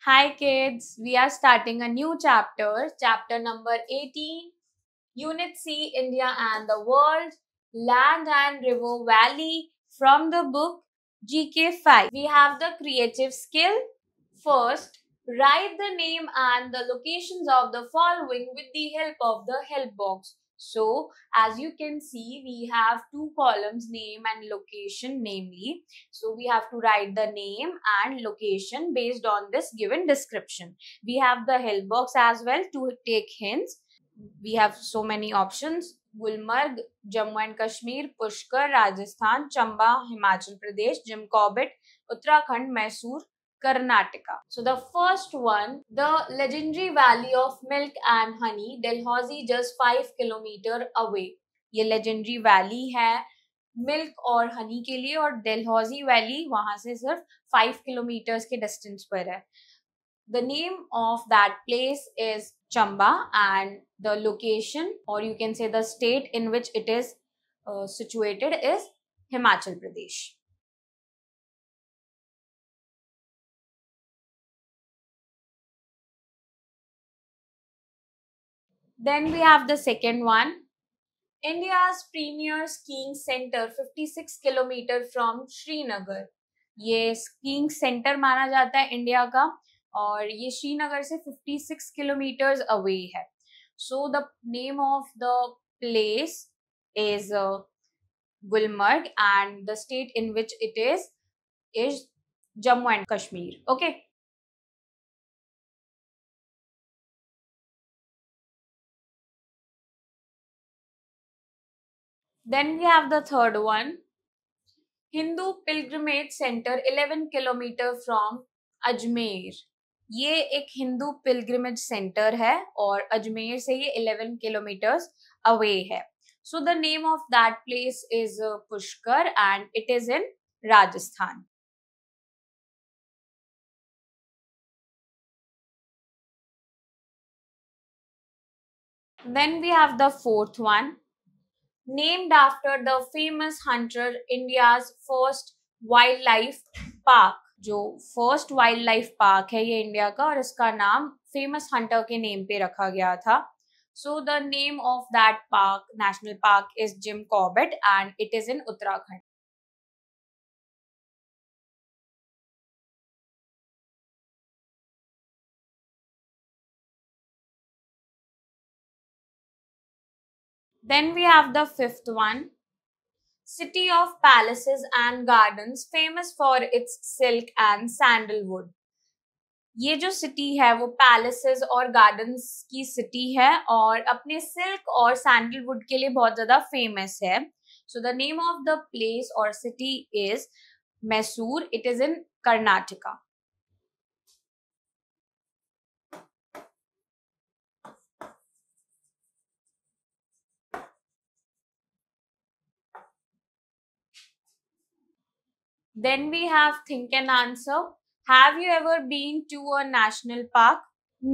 Hi kids, we are starting a new chapter number 18, Unit C, India and the World, Land and River Valley from the book GK5. We have the creative skill. First, write the name and the locations of the following with the help of the help box. So, as you can see, we have two columns, name and location, namely. So, we have to write the name and location based on this given description. We have the help box as well to take hints. We have so many options: Gulmarg, Jammu and Kashmir, Pushkar, Rajasthan, Chamba, Himachal Pradesh, Jim Corbett, Uttarakhand, Mysore, Karnataka. So the first one, the legendary valley of milk and honey, Dalhousie, just 5 kilometer away. ये legendary valley है milk और हनी के लिए, और Dalhousie valley वहां से सिर्फ 5 kilometre के डिस्टेंस पर है. The name of that place is Chamba, and the location, or you can say the state in which it is situated, is Himachal Pradesh. Then we have the second one, India's premier skiing center 56 kilometer from Srinagar. ये skiing centre माना जाता है India का, और ये श्रीनगर से 56 kilometre away है. So the name of the place is Gulmarg, and the state in which it is Jammu and Kashmir. Okay. Then we have the third one, Hindu Pilgrimage Center 11 kilometer from Ajmer. ये एक Hindu pilgrimage centre है और अजमेर से ये 11 kilometres away है. So the name of that place is Pushkar, and it is in Rajasthan. Then we have the fourth one, named after the famous hunter, India's first wildlife park. जो first wild life park है ये India का, और इसका नाम famous Hunter के name पे रखा गया था. सो the name of that park, national park, is Jim Corbett, and it is in Uttarakhand. Then we have the fifth one, City of Palaces and Gardens, famous for its silk and sandalwood. ये जो city है वो palaces और gardens की city है और अपने silk और सैंडलवुड के लिए बहुत ज्यादा फेमस है. So the name of the place और city is Mysore. It is in Karnataka. Then we have think and answer. Have you ever been to a national park?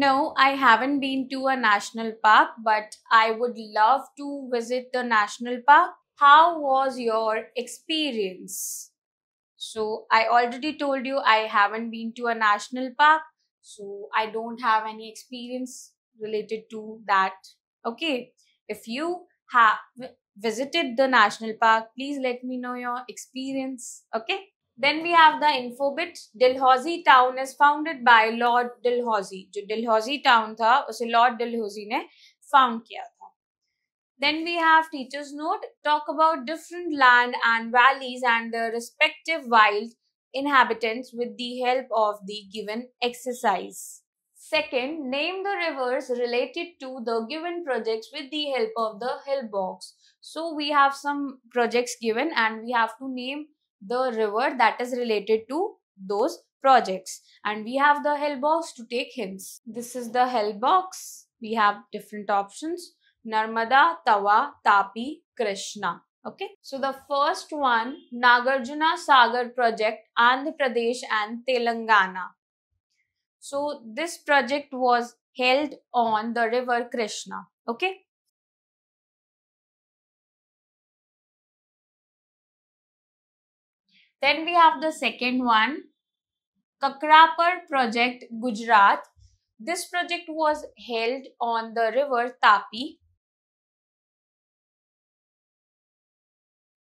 No, I haven't been to a national park, but I would love to visit the national park. How was your experience? So I already told you I haven't been to a national park, so I don't have any experience related to that. Okay, if you have visited the national park, please let me know your experience. Okay. Then we have the info bit. Dalhousie town is founded by Lord Dalhousie. जो Dalhousie town था उसे Lord Dalhousie ने found किया था. Then we have teacher's note. Talk about different land and valleys and their respective wild inhabitants with the help of the given exercise. Second, name the rivers related to the given projects with the help of the help box. So we have some projects given and we have to name the river that is related to those projects, and we have the help box to take hints. This is the help box. We have different options: Narmada, Tawa, Tapi, Krishna. Okay, so the first one, Nagarjuna Sagar project, Andhra Pradesh and Telangana. So this project was held on the river Krishna. Okay. Then we have the second one, Kakrapar project, Gujarat. This project was held on the river Tapi.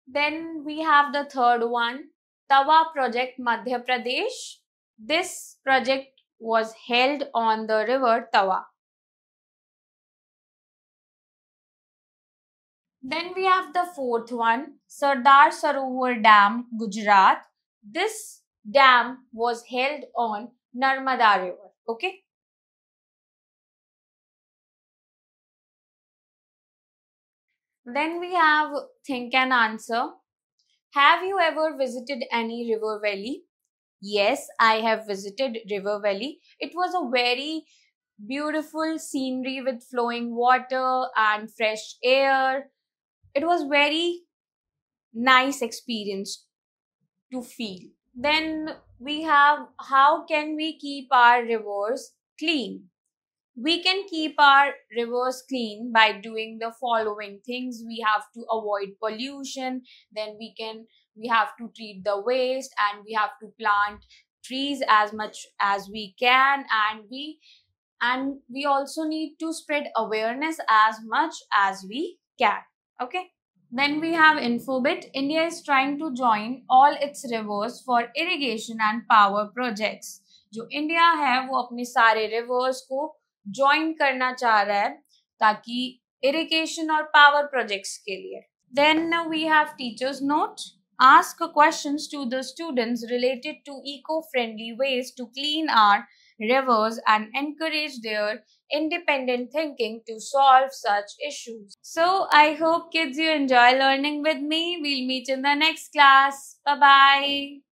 Then we have the third one, Tawa project, Madhya Pradesh. This project was held on the river Tawa. Then we have the fourth one, Sardar Sarovar Dam, Gujarat. This dam was held on Narmada River. Okay. Then we have think and answer. Have you ever visited any river valley? Yes, I have visited River Valley. It was a very beautiful scenery with flowing water and fresh air. It was very nice experience to feel. Then we have how can we keep our rivers clean? We can keep our rivers clean by doing the following things. We have to avoid pollution, then we have to treat the waste, and we have to plant trees as much as we can, and we also need to spread awareness as much as we can. Okay. Then we have Infobit. India is trying to join all its rivers for irrigation and power projects. जो India है वो अपने सारे reverse को join करना चाह रहा है ताकि इरिगेशन और पावर प्रोजेक्ट्स के लिए. Then we have teachers note. Ask questions to the students related to eco-friendly ways to clean our rivers and encourage their independent thinking to solve such issues. So I hope kids you enjoy learning with me. We'll meet in the next class. Bye bye.